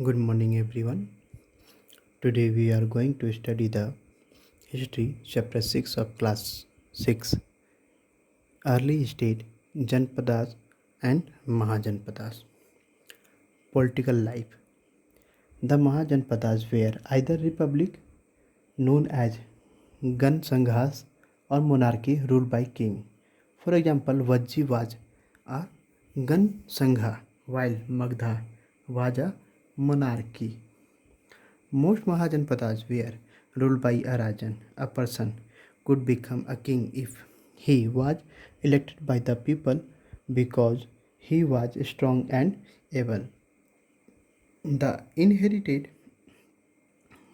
Good morning, everyone. Today we are going to study the history, chapter 6 of class 6, early state, Janpadas and Mahajanpadas. Political life. The Mahajanpadas were either republic, known as gansanghas, or monarchy ruled by king. For example, Vajji was a gansangha, while Magadh was a monarchy. Most Mahajanpadas were ruled by a Rajan. A person could become a king if he was elected by the people because he was strong and able. The inherited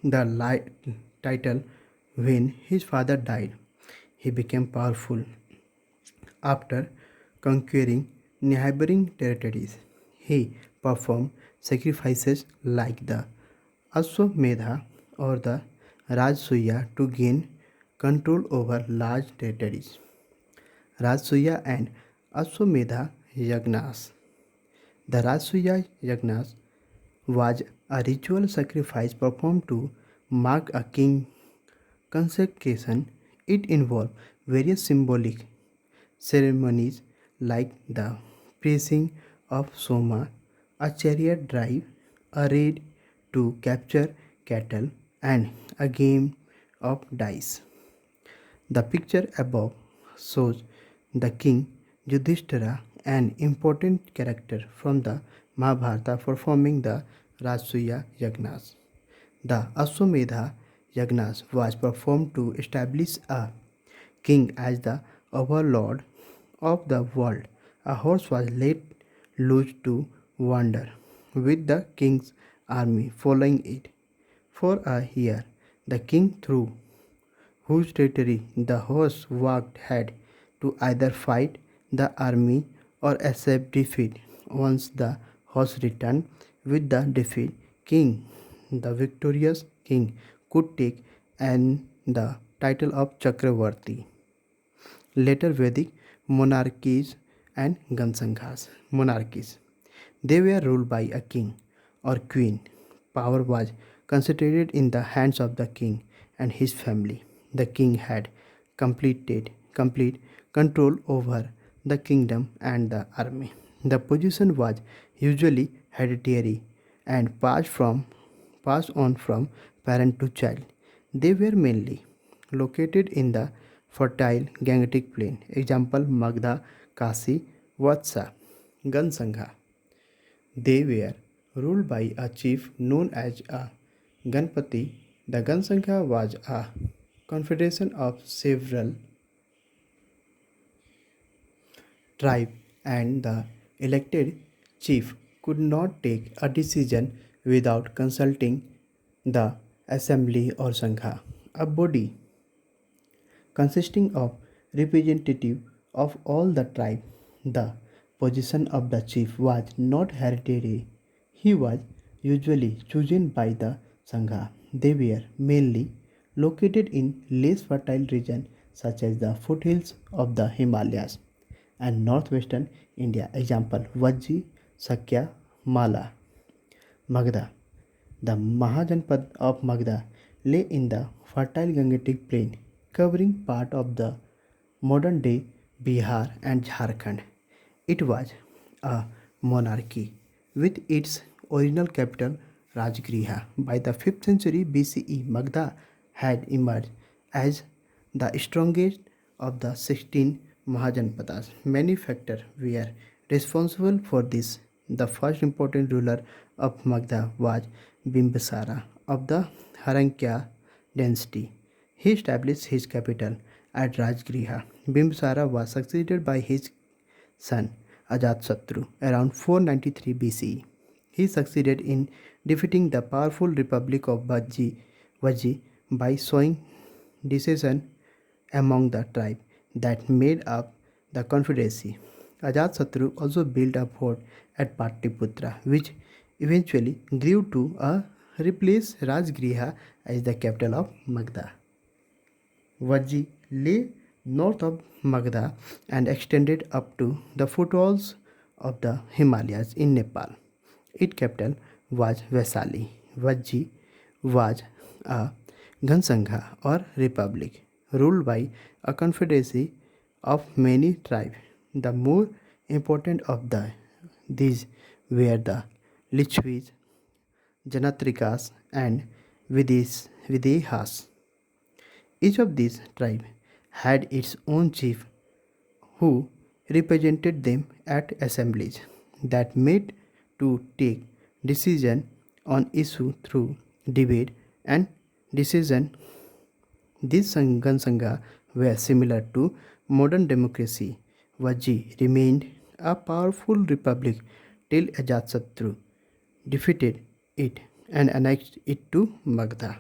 the title when his father died. He became powerful after conquering neighboring territories. He performed sacrifices like the ashvamedha or the Rajsuya to gain control over large territories. Rajsuya and Ashwamedha yagnyas. The Rajsuya yagnyas was a ritual sacrifice performed to mark a king consecration. It involved various symbolic ceremonies like the praising of Soma, a chariot drive, a raid to capture cattle, and a game of dice. The picture above shows the king Yudhishthira, an important character from the Mahabharata, performing the Rajsuya Yagnas. The Ashwamedha Yagnas was performed to establish a king as the overlord of the world. A horse was let loose to wander, with the king's army following it. For a year, the king through whose territory the horse walked had to either fight the army or accept defeat. Once the horse returned with the defeat, the victorious king, could take and the title of Chakravarti. Later Vedic monarchies and gansanghas monarchies. They were ruled by a king or queen. Power was concentrated in the hands of the king and his family. The king had complete control over the kingdom and the army. The position was usually hereditary and passed on from parent to child. They were mainly located in the fertile Gangetic plain. Example Magadh, Kasi, Vatsa, Gansangha. They were ruled by a chief known as a Ganpati. The Gansangha was a confederation of several tribes, and the elected chief could not take a decision without consulting the assembly or Sangha, a body consisting of representative of all the tribe. The position of the chief was not hereditary. He was usually chosen by the Sangha. They were mainly located in less fertile regions such as the foothills of the Himalayas and northwestern India. Example Vajji, Sakya, Mala. Magadh. The Mahajanpad of Magadh lay in the fertile Gangetic plain, covering part of the modern day Bihar and Jharkhand. It was a monarchy with its original capital Rajgriha. By the 5th century BCE, Magadh had emerged as the strongest of the 16 Mahajanpadas. Many factors were responsible for this. The first important ruler of Magadh was Bimbisara of the Harakya dynasty. He established his capital at Rajgriha. Bimbisara was succeeded by his son Ajatasattu around 493 BCE. He succeeded in defeating the powerful republic of Vajji by sowing dissension among the tribe that made up the confederacy. Ajatasattu also built a fort at Patliputra, which eventually grew to replace Rajgriha as the capital of Magadh. Vajji lay north of Magadh and extended up to the foothills of the Himalayas in Nepal. Its capital was Vaisali. Vajji was a gansangha or republic ruled by a confederacy of many tribes. The more important of these were the Lichvis, Janatrikas, and Videhas. Each of these tribes had its own chief who represented them at assemblies that met to take decision on issue through debate and decision. These Gansanga were similar to modern democracy. Vajji remained a powerful republic till Ajatsatru defeated it and annexed it to Magadh.